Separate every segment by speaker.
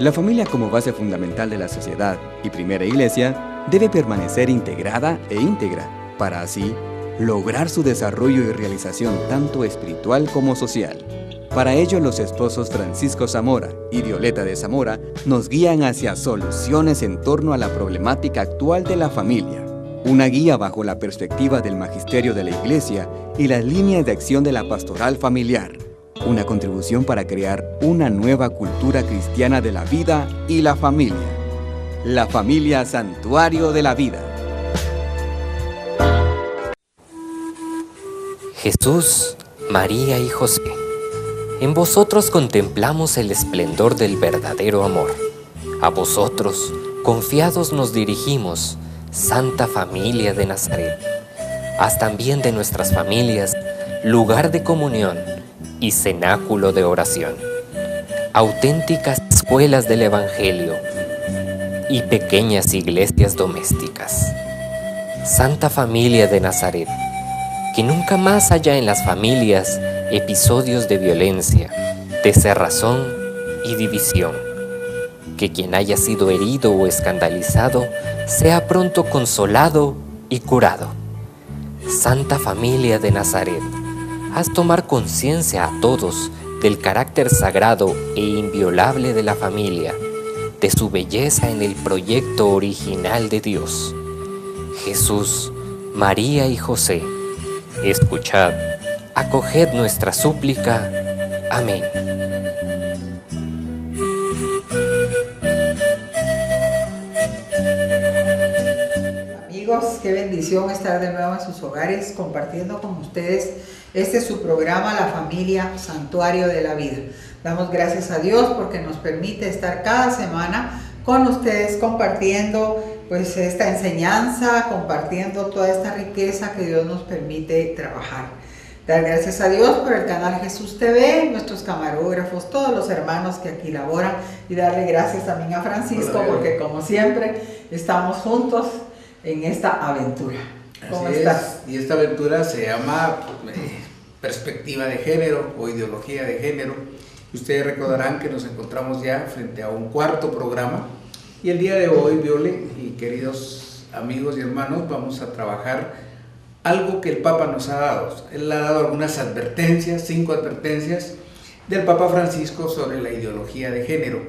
Speaker 1: La familia como base fundamental de la sociedad y primera iglesia debe permanecer integrada e íntegra para así lograr su desarrollo y realización tanto espiritual como social. Para ello, los esposos Francisco Zamora y Violeta de Zamora nos guían hacia soluciones en torno a la problemática actual de la familia. Una guía bajo la perspectiva del magisterio de la Iglesia y las líneas de acción de la pastoral familiar. Una contribución para crear una nueva cultura cristiana de la vida y la familia. La familia Santuario de la Vida.
Speaker 2: Jesús, María y José, en vosotros contemplamos el esplendor del verdadero amor. A vosotros, confiados nos dirigimos, Santa Familia de Nazaret. Haz también de nuestras familias lugar de comunión y cenáculo de oración, auténticas escuelas del Evangelio y pequeñas iglesias domésticas. Santa Familia de Nazaret, que nunca más haya en las familias episodios de violencia, de cerrazón y división. Que quien haya sido herido o escandalizado sea pronto consolado y curado. Santa Familia de Nazaret, haz tomar conciencia a todos del carácter sagrado e inviolable de la familia, de su belleza en el proyecto original de Dios. Jesús, María y José, escuchad, acoged nuestra súplica. Amén.
Speaker 3: Amigos, qué bendición estar de nuevo en sus hogares compartiendo con ustedes este es su programa, La Familia Santuario de la Vida. Damos gracias a Dios porque nos permite estar cada semana con ustedes compartiendo pues esta enseñanza, compartiendo toda esta riqueza que Dios nos permite trabajar. Dar gracias a Dios por el canal Jesús TV, nuestros camarógrafos, todos los hermanos que aquí laboran, y darle gracias también a Francisco porque como siempre estamos juntos en esta aventura. ¿Cómo estás?
Speaker 4: Y esta aventura se llama perspectiva de género o ideología de género. Ustedes recordarán que nos encontramos ya frente a un cuarto programa y el día de hoy, Viole y queridos amigos y hermanos, vamos a trabajar algo que el Papa nos ha dado. Él ha dado algunas advertencias, 5 advertencias del Papa Francisco sobre la ideología de género.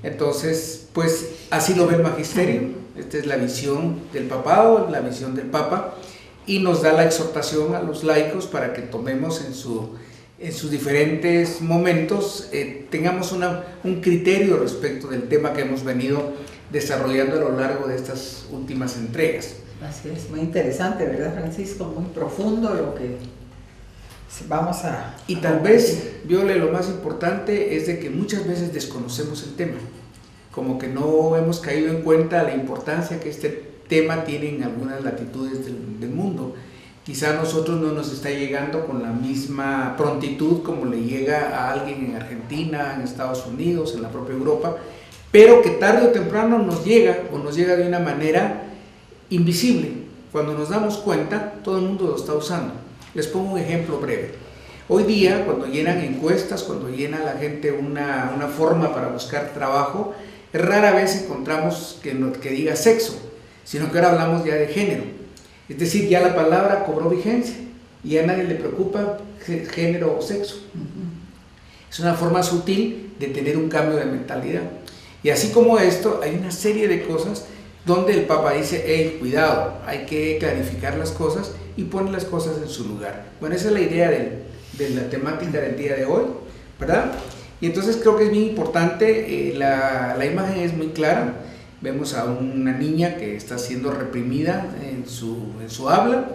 Speaker 4: Entonces, pues así lo ve el magisterio. Esta es la visión del papado, la visión del Papa, y nos da la exhortación a los laicos para que tomemos en sus diferentes momentos, tengamos un criterio respecto del tema que hemos venido desarrollando a lo largo de estas últimas entregas.
Speaker 3: Así es, muy interesante, ¿verdad, Francisco? Muy profundo lo que vamos a...
Speaker 4: Y tal vez, Viole, lo más importante es de que muchas veces desconocemos el tema, como que no hemos caído en cuenta la importancia que este tema tiene en algunas latitudes del mundo. Quizá a nosotros no nos está llegando con la misma prontitud como le llega a alguien en Argentina, en Estados Unidos, en la propia Europa, pero que tarde o temprano nos llega, o nos llega de una manera invisible. Cuando nos damos cuenta, todo el mundo lo está usando. Les pongo un ejemplo breve. Hoy día, cuando llenan encuestas, cuando llena la gente una forma para buscar trabajo, rara vez encontramos que diga sexo, sino que ahora hablamos ya de género. Es decir, ya la palabra cobró vigencia y a nadie le preocupa género o sexo. Es una forma sutil de tener un cambio de mentalidad. Y así como esto, hay una serie de cosas donde el Papa dice, hey, cuidado, hay que clarificar las cosas y poner las cosas en su lugar. Bueno, esa es la idea de la temática del día de hoy, ¿verdad? Y entonces creo que es muy importante, la imagen es muy clara. Vemos a una niña que está siendo reprimida en su habla,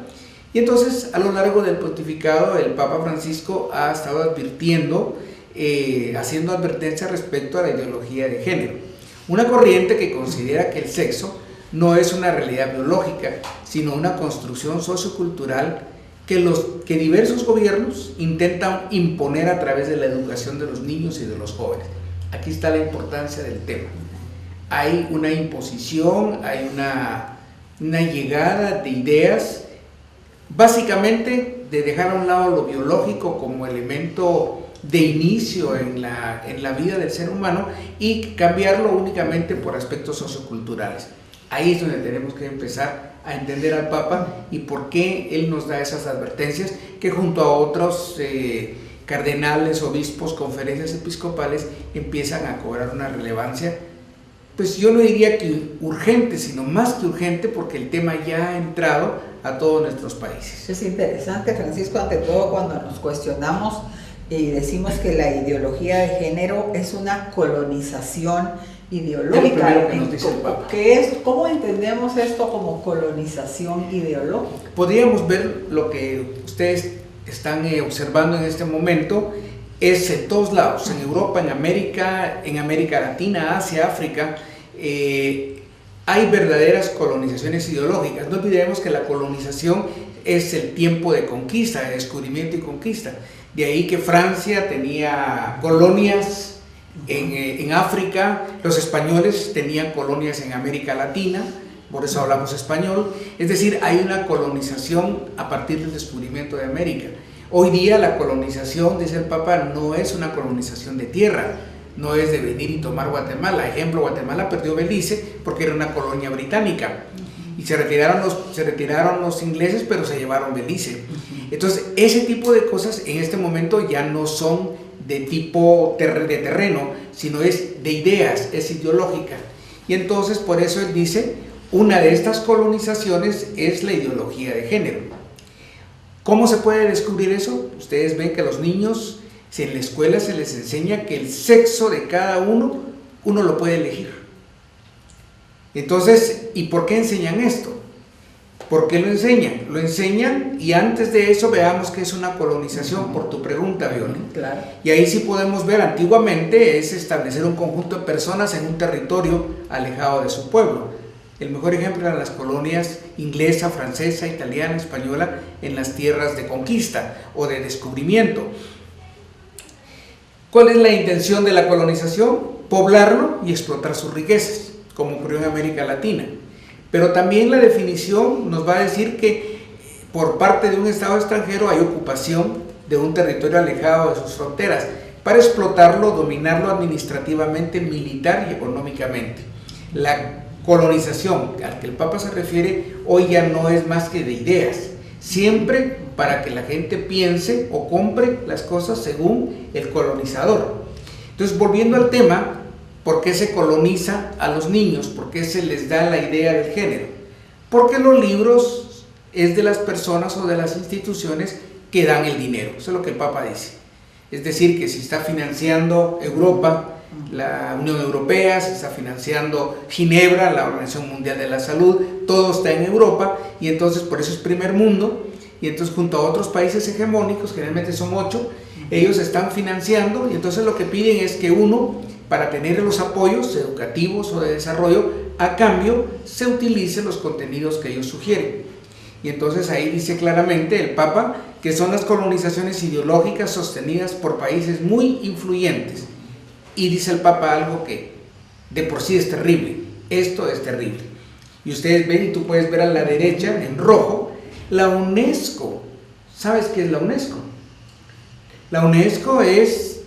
Speaker 4: y entonces a lo largo del pontificado el Papa Francisco ha estado advirtiendo, haciendo advertencia respecto a la ideología de género, una corriente que considera que el sexo no es una realidad biológica, sino una construcción sociocultural que diversos gobiernos intentan imponer a través de la educación de los niños y de los jóvenes. Aquí está la importancia del tema. Hay una imposición, hay una llegada de ideas, básicamente de dejar a un lado lo biológico como elemento de inicio en la vida del ser humano y cambiarlo únicamente por aspectos socioculturales. Ahí es donde tenemos que empezar a entender al Papa y por qué él nos da esas advertencias que junto a otros cardenales, obispos, conferencias episcopales empiezan a cobrar una relevancia, pues yo no diría que urgente, sino más que urgente, porque el tema ya ha entrado a todos nuestros países.
Speaker 3: Es interesante, Francisco, ante todo cuando nos cuestionamos y decimos que la ideología de género es una colonización ideológica.
Speaker 4: Es lo que nos dice el Papa.
Speaker 3: ¿Cómo entendemos esto como colonización ideológica?
Speaker 4: Podríamos ver lo que ustedes están observando en este momento, es en todos lados, en Europa, en América Latina, Asia, África, hay verdaderas colonizaciones ideológicas. No olvidemos que la colonización es el tiempo de conquista, de descubrimiento y conquista. De ahí que Francia tenía colonias en África, los españoles tenían colonias en América Latina, por eso hablamos español. Es decir, hay una colonización a partir del descubrimiento de América. Hoy día la colonización, dice el Papa, no es una colonización de tierra, no es de venir y tomar Guatemala. Ejemplo, Guatemala perdió Belice porque era una colonia británica y se retiraron los ingleses, pero se llevaron Belice. Entonces, ese tipo de cosas en este momento ya no son de tipo de terreno, sino es de ideas, es ideológica. Y entonces, por eso él dice, una de estas colonizaciones es la ideología de género. ¿Cómo se puede descubrir eso? Ustedes ven que a los niños, si en la escuela se les enseña que el sexo de cada uno lo puede elegir. Entonces, ¿y por qué enseñan esto? ¿Por qué lo enseñan? Lo enseñan y antes de eso veamos que es una colonización, por tu pregunta, Violín.
Speaker 3: Claro.
Speaker 4: Y ahí sí podemos ver, antiguamente es establecer un conjunto de personas en un territorio alejado de su pueblo. El mejor ejemplo eran las colonias inglesa, francesa, italiana, española en las tierras de conquista o de descubrimiento. ¿Cuál es la intención de la colonización? Poblarlo y explotar sus riquezas, como ocurrió en América Latina. Pero también la definición nos va a decir que por parte de un Estado extranjero hay ocupación de un territorio alejado de sus fronteras para explotarlo, dominarlo administrativamente, militar y económicamente. La colonización al que el Papa se refiere hoy ya no es más que de ideas, siempre para que la gente piense o compre las cosas según el colonizador. Entonces, volviendo al tema, ¿por qué se coloniza a los niños? ¿Por qué se les da la idea del género? Porque los libros es de las personas o de las instituciones que dan el dinero. Eso es lo que el Papa dice. Es decir, que si está financiando Europa, la Unión Europea, se está financiando Ginebra, la Organización Mundial de la Salud, todo está en Europa y entonces por eso es primer mundo y entonces junto a otros países hegemónicos, generalmente son 8, ellos están financiando y entonces lo que piden es que uno, para tener los apoyos educativos o de desarrollo, a cambio se utilicen los contenidos que ellos sugieren. Y entonces ahí dice claramente el Papa que son las colonizaciones ideológicas sostenidas por países muy influyentes. Y dice el Papa algo que de por sí es terrible, esto es terrible. Y ustedes ven, y tú puedes ver a la derecha, en rojo, la UNESCO. ¿Sabes qué es la UNESCO? La UNESCO es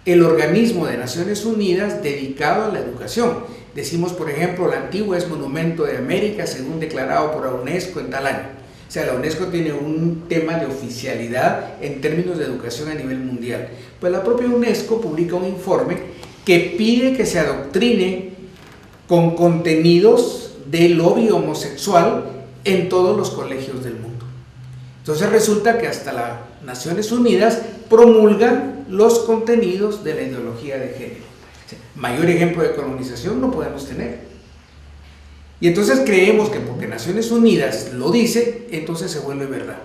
Speaker 4: el organismo de Naciones Unidas dedicado a la educación. Decimos, por ejemplo, la Antigua es Monumento de América, según declarado por la UNESCO en tal año. O sea, la UNESCO tiene un tema de oficialidad en términos de educación a nivel mundial. Pues la propia UNESCO publica un informe que pide que se adoctrine con contenidos de lobby homosexual en todos los colegios del mundo. Entonces resulta que hasta las Naciones Unidas promulgan los contenidos de la ideología de género. O sea, mayor ejemplo de colonización no podemos tener. Y entonces creemos que porque Naciones Unidas lo dice, entonces se vuelve verdad.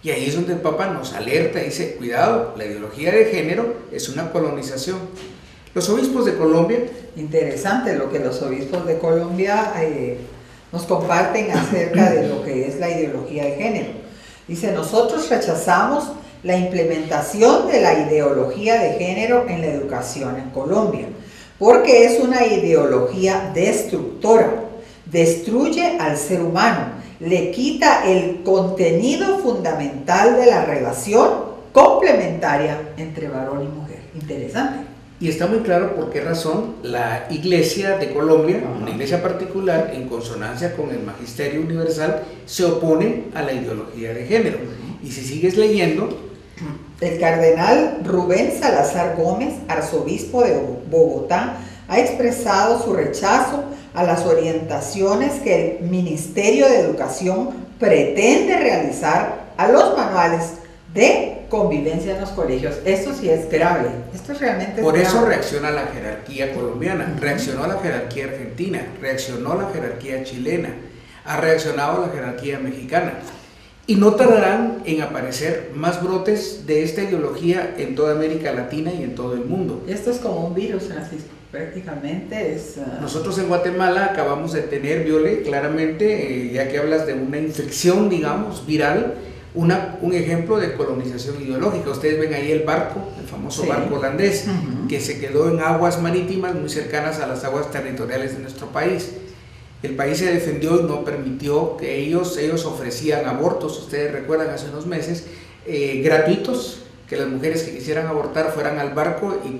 Speaker 4: Y ahí es donde el Papa nos alerta y dice, cuidado, la ideología de género es una colonización. Los obispos de Colombia...
Speaker 3: Interesante lo que los obispos de Colombia nos comparten acerca de lo que es la ideología de género. Dice, nosotros rechazamos la implementación de la ideología de género en la educación en Colombia, porque es una ideología destructora. Destruye al ser humano, le quita el contenido fundamental de la relación complementaria entre varón y mujer. Interesante.
Speaker 4: Y está muy claro por qué razón la Iglesia de Colombia, una iglesia particular, en consonancia con el Magisterio Universal, se opone a la ideología de género. Y si sigues leyendo...
Speaker 3: El cardenal Rubén Salazar Gómez, arzobispo de Bogotá, ha expresado su rechazo a las orientaciones que el Ministerio de Educación pretende realizar a los manuales de convivencia en los colegios. Esto sí es grave, esto realmente es
Speaker 4: Por
Speaker 3: grave.
Speaker 4: eso reacciona la jerarquía colombiana, reaccionó la jerarquía argentina, reaccionó la jerarquía chilena, ha reaccionado la jerarquía mexicana. Y no tardarán en aparecer más brotes de esta ideología en toda América Latina y en todo el mundo.
Speaker 3: Esto es como un virus, Francisco, prácticamente es...
Speaker 4: Nosotros en Guatemala acabamos de tener, Viole, claramente, ya que hablas de una infección, digamos, viral, un ejemplo de colonización ideológica. Ustedes ven ahí el barco, el famoso barco holandés, que se quedó en aguas marítimas muy cercanas a las aguas territoriales de nuestro país. El país se defendió y no permitió que ellos ofrecían abortos, ustedes recuerdan hace unos meses, gratuitos, que las mujeres que quisieran abortar fueran al barco y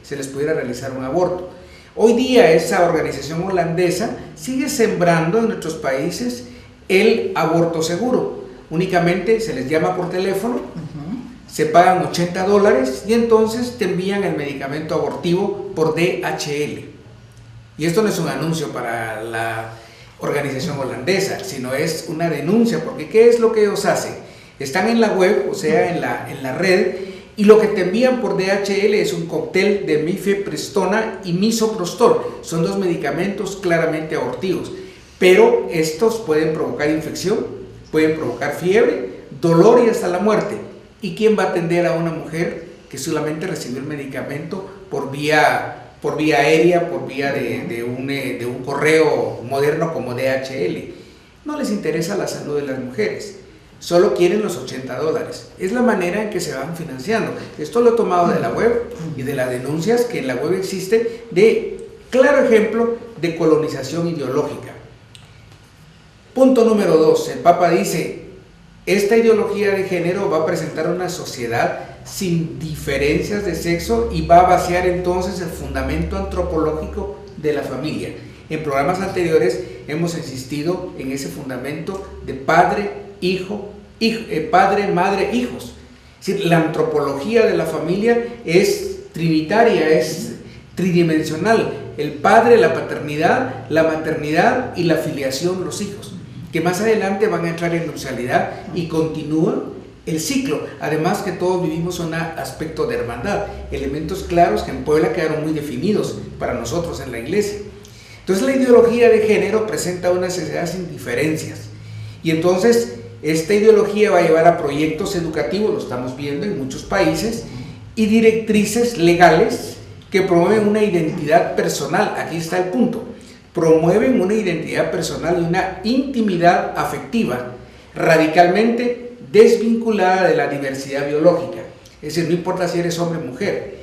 Speaker 4: se les pudiera realizar un aborto. Hoy día esa organización holandesa sigue sembrando en nuestros países el aborto seguro. Únicamente se les llama por teléfono, se pagan $80 y entonces te envían el medicamento abortivo por DHL. Y esto no es un anuncio para la organización holandesa, sino es una denuncia, porque ¿qué es lo que ellos hacen? Están en la web, o sea, en la red, y lo que te envían por DHL es un cóctel de mifepristona y misoprostol. Son dos medicamentos claramente abortivos, pero estos pueden provocar infección, pueden provocar fiebre, dolor y hasta la muerte. ¿Y quién va a atender a una mujer que solamente recibió el medicamento por vía aérea, por vía de un correo moderno como DHL? No les interesa la salud de las mujeres, solo quieren los $80. Es la manera en que se van financiando. Esto lo he tomado de la web y de las denuncias que en la web existe de claro ejemplo de colonización ideológica. Punto número 2, el Papa dice, esta ideología de género va a presentar una sociedad sin diferencias de sexo y va a vaciar entonces el fundamento antropológico de la familia. En programas anteriores hemos insistido en ese fundamento de padre, padre, madre, hijos. Es decir, la antropología de la familia es trinitaria, es tridimensional. El padre, la paternidad, la maternidad y la filiación, los hijos, que más adelante van a entrar en nupcialidad y continúan el ciclo. Además que todos vivimos un aspecto de hermandad, elementos claros que en Puebla quedaron muy definidos para nosotros en la iglesia. Entonces la ideología de género presenta una sociedad sin diferencias y entonces esta ideología va a llevar a proyectos educativos, lo estamos viendo en muchos países, y directrices legales que promueven una identidad personal. Aquí está el punto: promueven una identidad personal y una intimidad afectiva radicalmente desvinculada de la diversidad biológica. Es decir, no importa si eres hombre o mujer.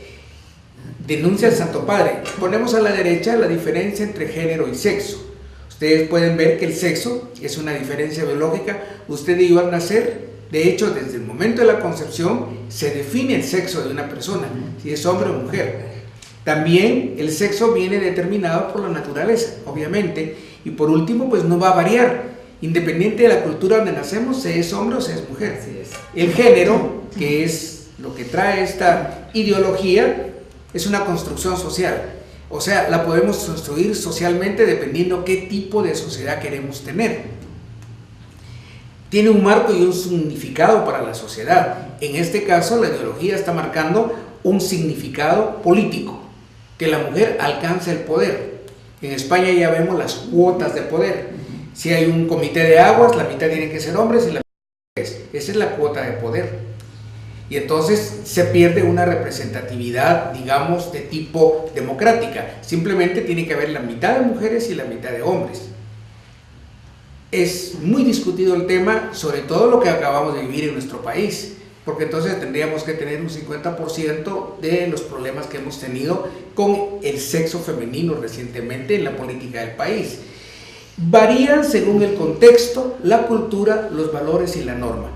Speaker 4: Denuncia el Santo Padre. Ponemos a la derecha la diferencia entre género y sexo. Ustedes pueden ver que el sexo es una diferencia biológica. Usted y yo al nacer, de hecho, desde el momento de la concepción, se define el sexo de una persona, si es hombre o mujer. También el sexo viene determinado por la naturaleza, obviamente. Y por último, pues no va a variar. Independiente de la cultura donde nacemos, se es hombre o se es mujer. El género, que es lo que trae esta ideología, es una construcción social. O sea, la podemos construir socialmente dependiendo qué tipo de sociedad queremos tener. Tiene un marco y un significado para la sociedad. En este caso, la ideología está marcando un significado político, que la mujer alcance el poder. En España ya vemos las cuotas de poder. Si hay un comité de aguas, la mitad tienen que ser hombres y la mitad mujeres. Esa es la cuota de poder. Y entonces se pierde una representatividad, digamos, de tipo democrática. Simplemente tiene que haber la mitad de mujeres y la mitad de hombres. Es muy discutido el tema, sobre todo lo que acabamos de vivir en nuestro país, porque entonces tendríamos que tener un 50% de los problemas que hemos tenido con el sexo femenino recientemente en la política del país. Varían según el contexto, la cultura, los valores y la norma.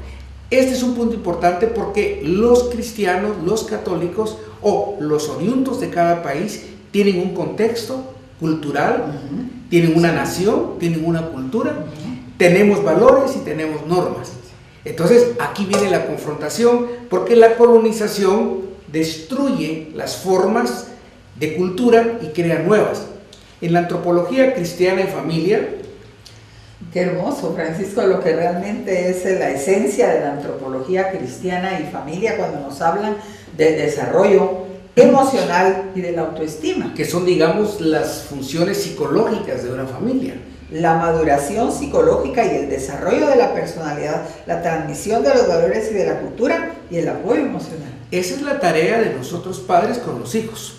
Speaker 4: Este es un punto importante porque los cristianos, los católicos o los oriundos de cada país tienen un contexto cultural, tienen una nación, tienen una cultura, tenemos valores y tenemos normas. Entonces aquí viene la confrontación porque la colonización destruye las formas de cultura y crea nuevas. En la antropología cristiana y familia,
Speaker 3: qué hermoso, Francisco, lo que realmente es la esencia de la antropología cristiana y familia cuando nos hablan del desarrollo emocional y de la autoestima.
Speaker 4: que son, digamos, las funciones psicológicas de una familia.
Speaker 3: La maduración psicológica y el desarrollo de la personalidad, la transmisión de los valores y de la cultura y el apoyo emocional.
Speaker 4: Esa es la tarea de nosotros padres con los hijos.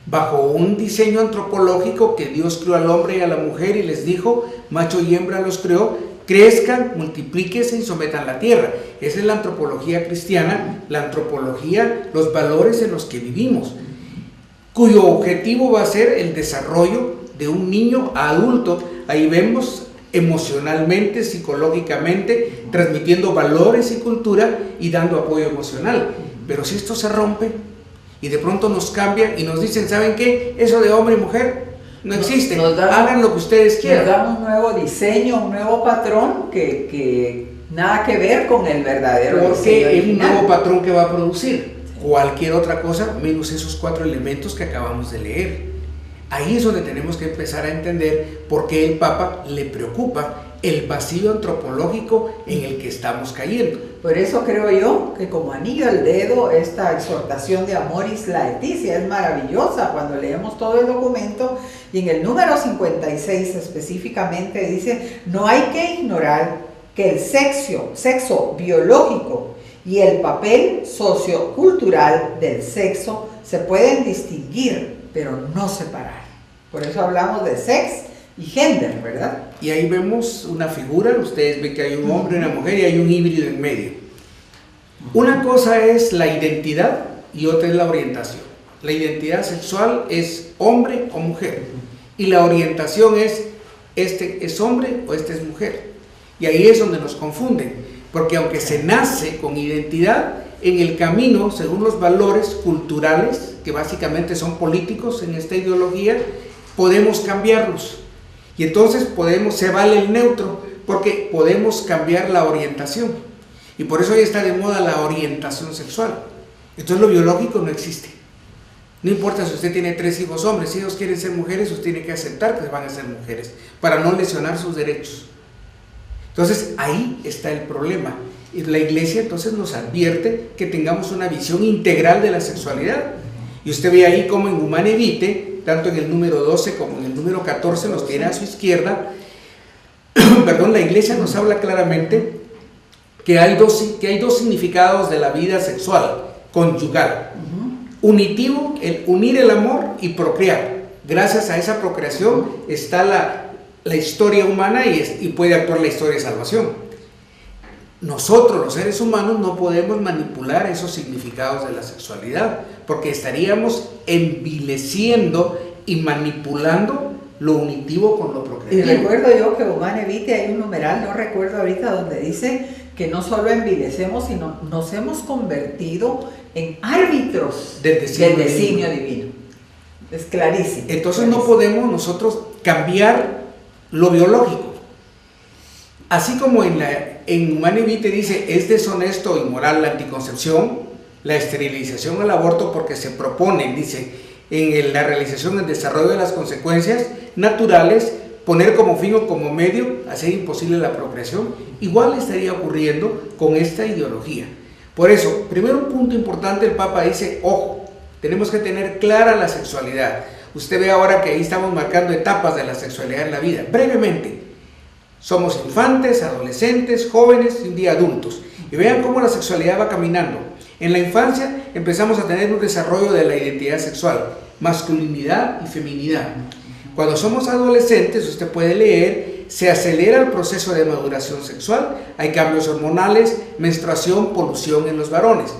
Speaker 4: Bajo un diseño antropológico que Dios creó al hombre y a la mujer y les dijo, macho y hembra los creó, crezcan, multiplíquense y sometan la tierra. Esa es la antropología cristiana, la antropología, los valores en los que vivimos, cuyo objetivo va a ser el desarrollo de un niño a adulto. Ahí vemos emocionalmente, psicológicamente, transmitiendo valores y cultura y dando apoyo emocional. Pero si esto se rompe y de pronto nos cambia y nos dicen, ¿saben qué? Eso de hombre y mujer no existe, hagan lo que ustedes quieran.
Speaker 3: Nos da un nuevo diseño, un nuevo patrón que nada que ver con el verdadero diseño
Speaker 4: porque es un
Speaker 3: original.
Speaker 4: nuevo patrón que va a producir cualquier otra cosa menos esos 4 elementos que acabamos de leer. Ahí es donde tenemos que empezar a entender por qué el Papa le preocupa el vacío antropológico en el que estamos cayendo.
Speaker 3: Por eso creo yo que como anillo al dedo esta exhortación de Amoris Laetitia es maravillosa cuando leemos todo el documento, y en el número 56 específicamente dice: no hay que ignorar que el sexo biológico y el papel sociocultural del sexo se pueden distinguir, pero no separar. Por eso hablamos de sex y gender, ¿verdad?
Speaker 4: Y ahí vemos una figura, ustedes ven que hay un hombre y una mujer y hay un híbrido en medio. Una cosa es la identidad y otra es la orientación. La identidad sexual es hombre o mujer y la orientación es este es hombre o este es mujer. Y ahí es donde nos confunden, porque aunque se nace con identidad, en el camino, según los valores culturales, que básicamente son políticos en esta ideología, podemos cambiarlos. Y entonces se vale el neutro, porque podemos cambiar la orientación. Y por eso hoy está de moda la orientación sexual. Entonces lo biológico no existe. No importa si usted tiene 3 hijos hombres, si ellos quieren ser mujeres, usted tiene que aceptar que van a ser mujeres, para no lesionar sus derechos. Entonces ahí está el problema. Y la Iglesia entonces nos advierte que tengamos una visión integral de la sexualidad. Y usted ve ahí como en Humane Vitae, tanto en el número 12 como en el número 14, nos tiene a su izquierda, perdón, la Iglesia nos habla claramente que hay dos significados de la vida sexual, conyugal. Unitivo, el unir el amor y procrear. Gracias a esa procreación está la historia humana y puede actuar la historia de salvación. Nosotros, los seres humanos, no podemos manipular esos significados de la sexualidad, porque estaríamos envileciendo y manipulando lo unitivo con lo procreativo.
Speaker 3: Y recuerdo yo que Humane Vitae hay un numeral, no recuerdo ahorita, donde dice que no solo envilecemos, sino nos hemos convertido en árbitros del designio divino. Es clarísimo.
Speaker 4: Entonces no podemos nosotros cambiar lo biológico. Así como en Humane Vitae dice, es deshonesto o inmoral la anticoncepción, la esterilización o el aborto, porque se propone, dice, en la realización del desarrollo de las consecuencias naturales, poner como fin o como medio hacer imposible la procreación. Igual estaría ocurriendo con esta ideología. Por eso, primero un punto importante, el Papa dice, ojo, tenemos que tener clara la sexualidad. Usted ve ahora que ahí estamos marcando etapas de la sexualidad en la vida. Brevemente, somos infantes, adolescentes, jóvenes y un día adultos. Y vean cómo la sexualidad va caminando. En la infancia empezamos a tener un desarrollo de la identidad sexual, masculinidad y feminidad. Cuando somos adolescentes, usted puede leer, se acelera el proceso de maduración sexual, hay cambios hormonales, menstruación, polución en los varones.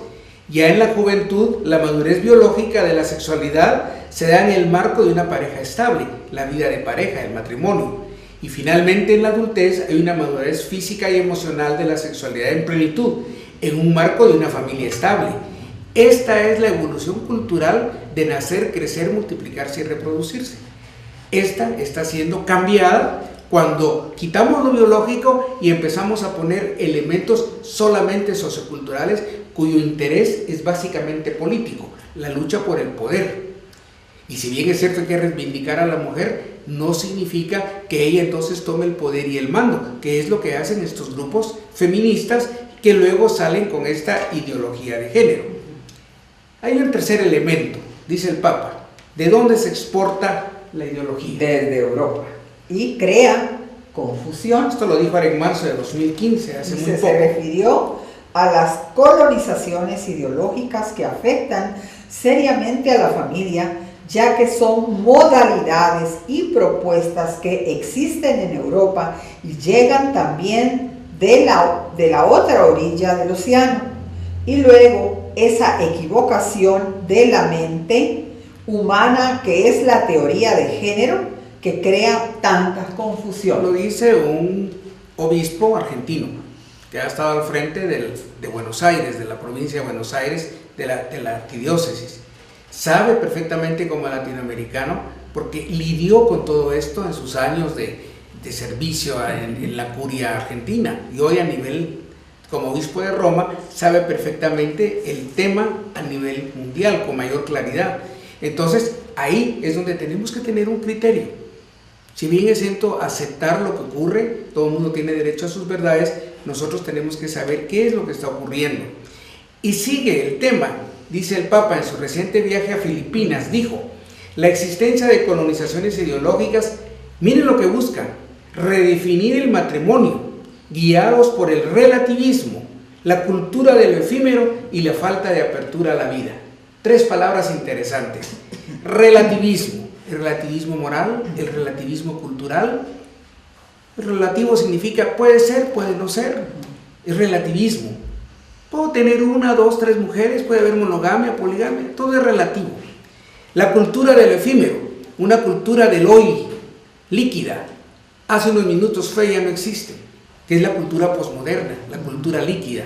Speaker 4: Ya en la juventud, la madurez biológica de la sexualidad se da en el marco de una pareja estable, la vida de pareja, el matrimonio. Y finalmente en la adultez hay una madurez física y emocional de la sexualidad en plenitud. en un marco de una familia estable. Esta es la evolución cultural de nacer, crecer, multiplicarse y reproducirse. Esta está siendo cambiada cuando quitamos lo biológico y empezamos a poner elementos solamente socioculturales cuyo interés es básicamente político, la lucha por el poder. Y si bien es cierto que hay que reivindicar a la mujer, no significa que ella entonces tome el poder y el mando, que es lo que hacen estos grupos feministas que luego salen con esta ideología de género. Hay un tercer elemento, dice el Papa. ¿De dónde se exporta la ideología?
Speaker 3: Desde Europa. Y crea confusión.
Speaker 4: Esto lo dijo ahora en marzo de 2015, hace muy poco.
Speaker 3: Se refirió a las colonizaciones ideológicas que afectan seriamente a la familia, ya que son modalidades y propuestas que existen en Europa y llegan también de la otra orilla del océano. Y luego esa equivocación de la mente humana, que es la teoría de género, que crea tanta confusión.
Speaker 4: Lo dice un obispo argentino que ha estado al frente de Buenos Aires, de la provincia de Buenos Aires, de la arquidiócesis. Sabe perfectamente como latinoamericano, porque lidió con todo esto en sus años de servicio en la curia argentina, y hoy a nivel, como obispo de Roma, sabe perfectamente el tema a nivel mundial con mayor claridad. Entonces ahí es donde tenemos que tener un criterio. Si bien es cierto aceptar lo que ocurre, todo el mundo tiene derecho a sus verdades, nosotros tenemos que saber qué es lo que está ocurriendo. Y sigue el tema, dice el Papa en su reciente viaje a Filipinas, dijo: la existencia de colonizaciones ideológicas, miren lo que buscan: redefinir el matrimonio, guiados por el relativismo, la cultura del efímero y la falta de apertura a la vida. Tres palabras interesantes: relativismo. El relativismo moral, el relativismo cultural. El relativo significa puede ser, puede no ser. Es relativismo. Puedo tener una, dos, tres mujeres, puede haber monogamia, poligamia, todo es relativo. La cultura del efímero, una cultura del hoy, líquida. Hace unos minutos fue, ya no existe, que es la cultura posmoderna, la cultura líquida.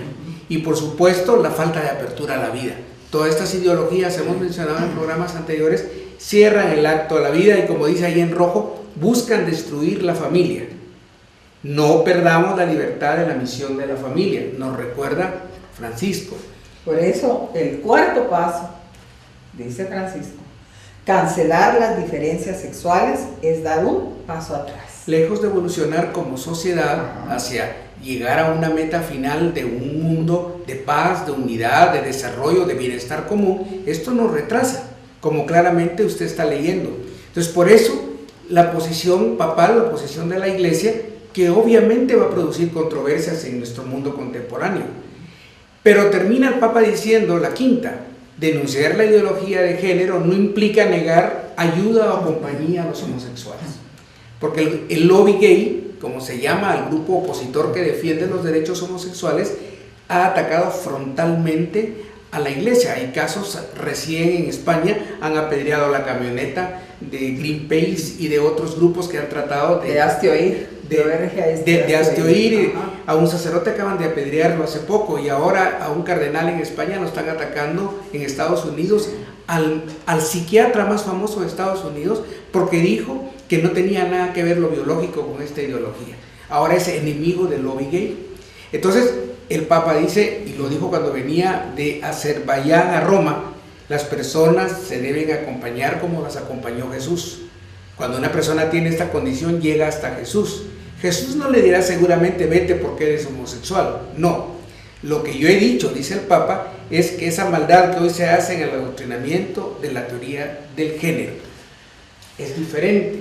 Speaker 4: Y por supuesto, la falta de apertura a la vida. Todas estas ideologías, hemos mencionado en programas anteriores, cierran el acto a la vida y, como dice ahí en rojo, buscan destruir la familia. No perdamos la libertad de la misión de la familia, nos recuerda Francisco.
Speaker 3: Por eso el cuarto paso, dice Francisco, cancelar las diferencias sexuales es dar un paso atrás.
Speaker 4: Lejos de evolucionar como sociedad hacia llegar a una meta final de un mundo de paz, de unidad, de desarrollo, de bienestar común, esto nos retrasa, como claramente usted está leyendo. Entonces, por eso la posición papal, la posición de la Iglesia, que obviamente va a producir controversias en nuestro mundo contemporáneo. Pero termina el Papa diciendo, la quinta: denunciar la ideología de género no implica negar ayuda o compañía a los homosexuales. Porque el lobby gay, como se llama al grupo opositor que defiende los derechos homosexuales, ha atacado frontalmente a la Iglesia. Hay casos recién en España, han apedreado la camioneta de Greenpeace y de otros grupos que han tratado de hazte oír. A un sacerdote acaban de apedrearlo hace poco, y ahora a un cardenal en España lo están atacando en Estados Unidos, al psiquiatra más famoso de Estados Unidos, porque dijo que no tenía nada que ver lo biológico con esta ideología. Ahora es enemigo del lobby gay. Entonces el Papa dice, y lo dijo cuando venía de Azerbaiyán a Roma, las personas se deben acompañar como las acompañó Jesús. Cuando una persona tiene esta condición, llega hasta Jesús. Jesús no le dirá seguramente vete porque eres homosexual. No. Lo que yo he dicho, dice el Papa, es que esa maldad que hoy se hace en el adoctrinamiento de la teoría del género es diferente.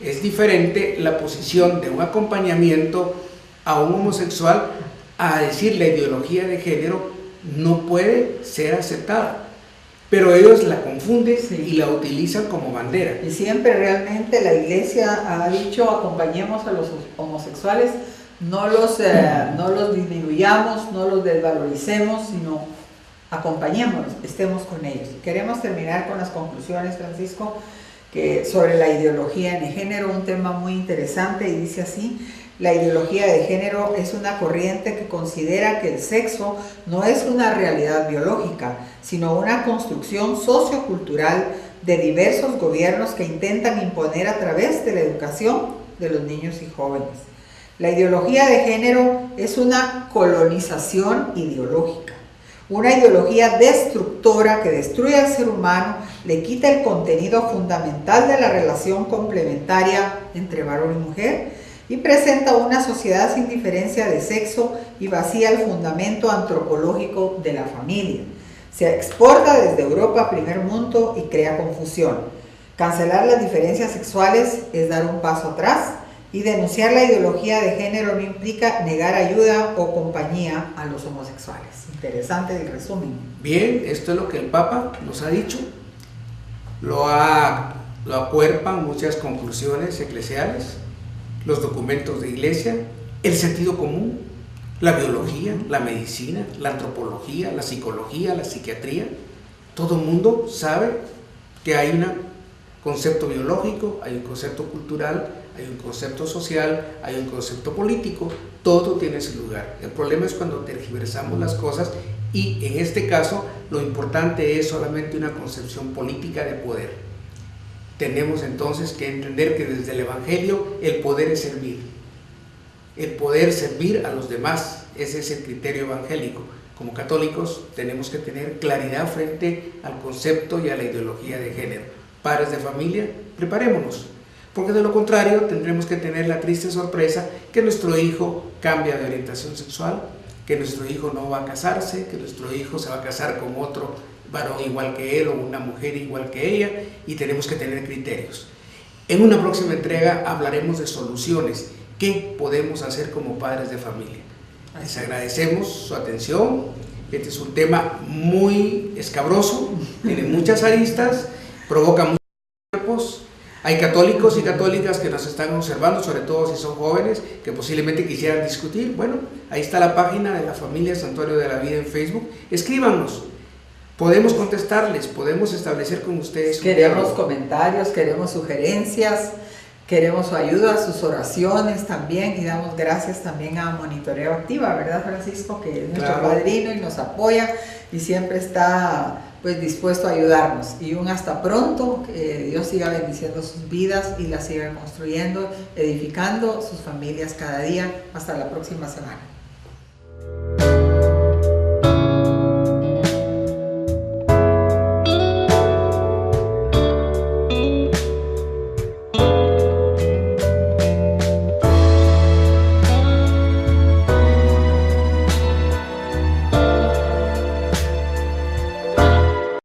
Speaker 4: Es diferente la posición de un acompañamiento a un homosexual a decir la ideología de género no puede ser aceptada. Pero ellos la confunden y la utilizan como bandera.
Speaker 3: Y siempre realmente la Iglesia ha dicho, acompañemos a los homosexuales, no los disminuyamos, no los desvaloricemos, sino acompañémoslos, estemos con ellos. Queremos terminar con las conclusiones, Francisco, que sobre la ideología de género, un tema muy interesante, y dice así: La ideología de género es una corriente que considera que el sexo no es una realidad biológica, sino una construcción sociocultural de diversos gobiernos que intentan imponer a través de la educación de los niños y jóvenes. La ideología de género es una colonización ideológica, una ideología destructora que destruye al ser humano, le quita el contenido fundamental de la relación complementaria entre varón y mujer y presenta una sociedad sin diferencia de sexo y vacía el fundamento antropológico de la familia. Se exporta desde Europa a primer mundo y crea confusión. Cancelar las diferencias sexuales es dar un paso atrás y denunciar la ideología de género no implica negar ayuda o compañía a los homosexuales. Interesante el resumen.
Speaker 4: Bien, esto es lo que el Papa nos ha dicho. Lo acuerpan muchas conclusiones eclesiales, los documentos de iglesia, el sentido común, la biología, la medicina, la antropología, la psicología, la psiquiatría. Todo el mundo sabe que hay un concepto biológico, hay un concepto cultural, hay un concepto social, hay un concepto político, todo tiene su lugar. El problema es cuando tergiversamos las cosas y en este caso lo importante es solamente una concepción política de poder. Tenemos entonces que entender que desde el Evangelio el poder es servir. El poder servir a los demás, ese es el criterio evangélico. Como católicos tenemos que tener claridad frente al concepto y a la ideología de género. Padres de familia, preparémonos, porque de lo contrario tendremos que tener la triste sorpresa que nuestro hijo cambia de orientación sexual, que nuestro hijo no va a casarse, que nuestro hijo se va a casar con otro varón igual que él o una mujer igual que ella, y tenemos que tener criterios. En una próxima entrega hablaremos de soluciones. ¿Qué podemos hacer como padres de familia? Les agradecemos su atención. Este es un tema muy escabroso, tiene muchas aristas, provoca muchos cuerpos. Hay católicos y católicas que nos están observando, sobre todo si son jóvenes, que posiblemente quisieran discutir. Bueno, ahí está la página de la Familia Santuario de la Vida en Facebook. Escríbanos. Podemos contestarles, podemos establecer con ustedes.
Speaker 3: Queremos comentarios, queremos sugerencias, queremos su ayuda, sus oraciones también, y damos gracias también a Monitoreo Activa, ¿verdad, Francisco? Que es nuestro padrino y nos apoya y siempre está pues dispuesto a ayudarnos. Y un hasta pronto, que Dios siga bendiciendo sus vidas y las siga construyendo, edificando sus familias cada día. Hasta la próxima semana.